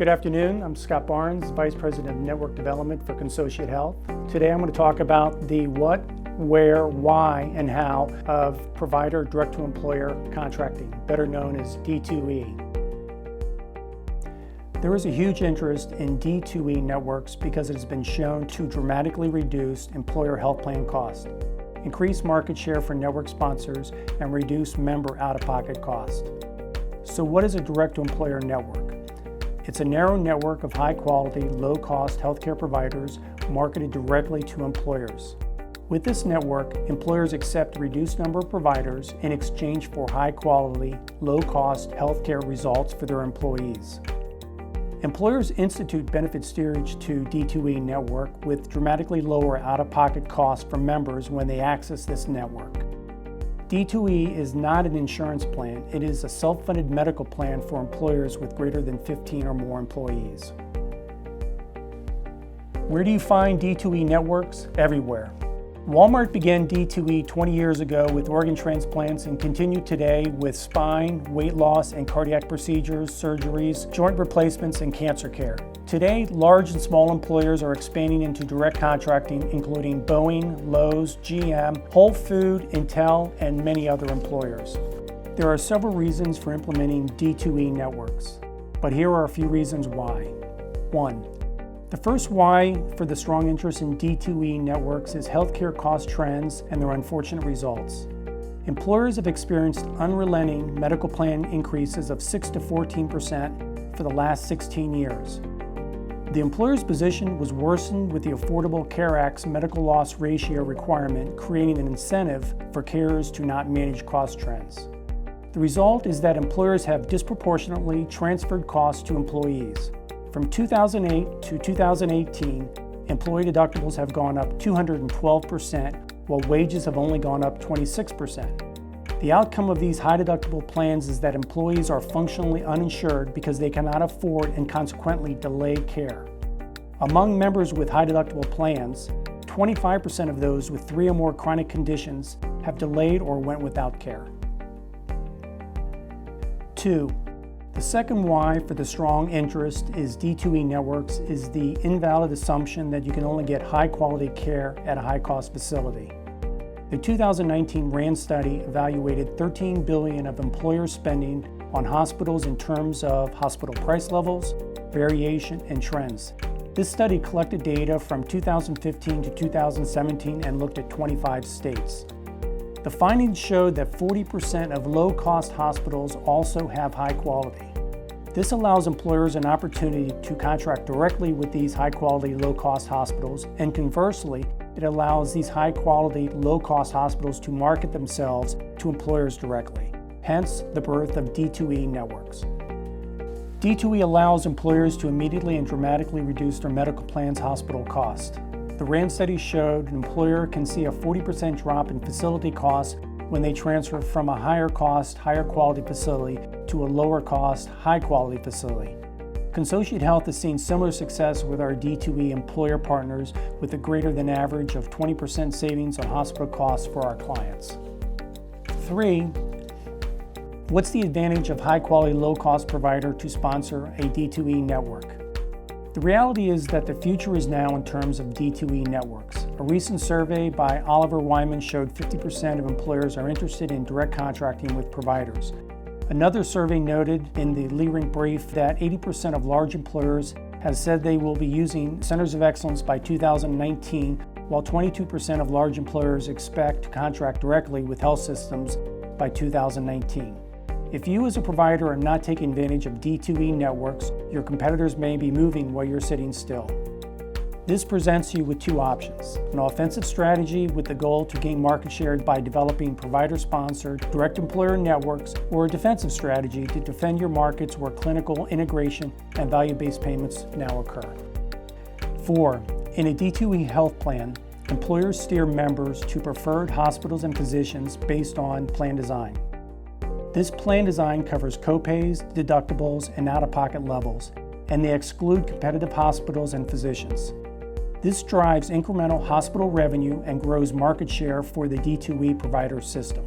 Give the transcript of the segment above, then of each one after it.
Good afternoon. I'm Scott Barnes, Vice President of Network Development for Consociate Health. Today I'm going to talk about the what, where, why, and how of provider direct-to-employer contracting, better known as D2E. There is a huge interest in D2E networks because it has been shown to dramatically reduce employer health plan costs, increase market share for network sponsors, and reduce member out-of-pocket costs. So what is a direct-to-employer network? It's a narrow network of high-quality, low-cost healthcare providers marketed directly to employers. With this network, employers accept a reduced number of providers in exchange for high-quality, low-cost healthcare results for their employees. Employers institute benefit steerage to D2E network with dramatically lower out-of-pocket costs for members when they access this network. D2E is not an insurance plan. It is a self-funded medical plan for employers with greater than 15 or more employees. Where do you find D2E networks? Everywhere. Walmart began D2E 20 years ago with organ transplants and continue today with spine, weight loss, and cardiac procedures, surgeries, joint replacements, and cancer care. Today, large and small employers are expanding into direct contracting, including Boeing, Lowe's, GM, Whole Foods, Intel, and many other employers. There are several reasons for implementing D2E networks, but here are a few reasons why. 1. The first why for the strong interest in D2E networks is healthcare cost trends and their unfortunate results. Employers have experienced unrelenting medical plan increases of 6 to 14% for the last 16 years. The employer's position was worsened with the Affordable Care Act's medical loss ratio requirement, creating an incentive for carriers to not manage cost trends. The result is that employers have disproportionately transferred costs to employees. From 2008 to 2018, employee deductibles have gone up 212%, while wages have only gone up 26%. The outcome of these high deductible plans is that employees are functionally uninsured because they cannot afford and consequently delay care. Among members with high deductible plans, 25% of those with 3 or more chronic conditions have delayed or went without care. 2. The second why for the strong interest is D2E networks is the invalid assumption that you can only get high-quality care at a high-cost facility. The 2019 RAND study evaluated $13 billion of employer spending on hospitals in terms of hospital price levels, variation, and trends. This study collected data from 2015 to 2017 and looked at 25 states. The findings showed that 40% of low-cost hospitals also have high quality. This allows employers an opportunity to contract directly with these high-quality, low-cost hospitals, and conversely, it allows these high-quality, low-cost hospitals to market themselves to employers directly, hence the birth of D2E networks. D2E allows employers to immediately and dramatically reduce their medical plan's hospital cost. The RAND study showed an employer can see a 40% drop in facility costs when they transfer from a higher cost, higher quality facility to a lower cost, high quality facility. Consociate Health has seen similar success with our D2E employer partners with a greater than average of 20% savings on hospital costs for our clients. 3. What's the advantage of high quality, low cost provider to sponsor a D2E network? The reality is that the future is now in terms of D2E networks. A recent survey by Oliver Wyman showed 50% of employers are interested in direct contracting with providers. Another survey noted in the Leerink brief that 80% of large employers have said they will be using centers of excellence by 2019, while 22% of large employers expect to contract directly with health systems by 2019. If you as a provider are not taking advantage of D2E networks, your competitors may be moving while you're sitting still. This presents you with 2 options: an offensive strategy with the goal to gain market share by developing provider-sponsored direct employer networks, or a defensive strategy to defend your markets where clinical integration and value-based payments now occur. 4. In a D2E health plan, employers steer members to preferred hospitals and physicians based on plan design. This plan design covers copays, deductibles, and out-of-pocket levels, and they exclude competitive hospitals and physicians. This drives incremental hospital revenue and grows market share for the D2E provider system.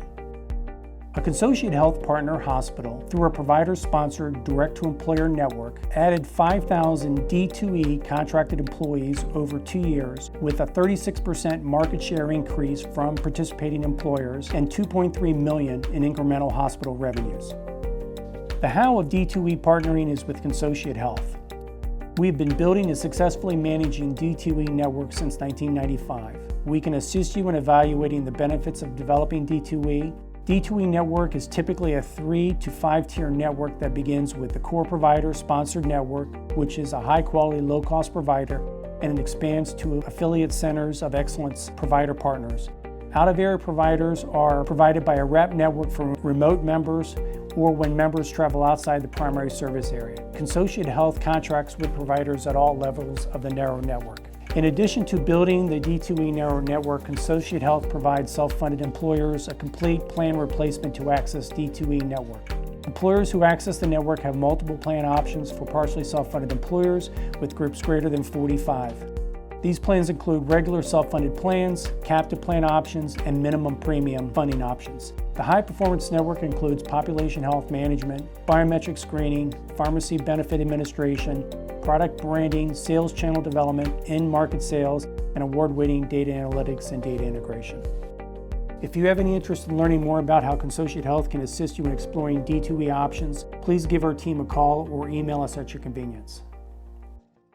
A Consociate Health partner hospital, through a provider-sponsored direct-to-employer network, added 5,000 D2E contracted employees over 2 years, with a 36% market share increase from participating employers and $2.3 million in incremental hospital revenues. The how of D2E partnering is with Consociate Health. We've been building and successfully managing D2E networks since 1995. We can assist you in evaluating the benefits of developing D2E. D2E network is typically a 3 to 5 tier network that begins with the core provider sponsored network, which is a high quality, low cost provider, and it expands to affiliate centers of excellence provider partners. Out of area providers are provided by a wrap network for remote members or when members travel outside the primary service area. Consociate Health contracts with providers at all levels of the narrow network. In addition to building the D2E narrow network, Consociate Health provides self-funded employers a complete plan replacement to access D2E network. Employers who access the network have multiple plan options for partially self-funded employers with groups greater than 45. These plans include regular self-funded plans, captive plan options, and minimum premium funding options. The high-performance network includes population health management, biometric screening, pharmacy benefit administration, product branding, sales channel development, in-market sales, and award-winning data analytics and data integration. If you have any interest in learning more about how Consociate Health can assist you in exploring D2E options, please give our team a call or email us at your convenience.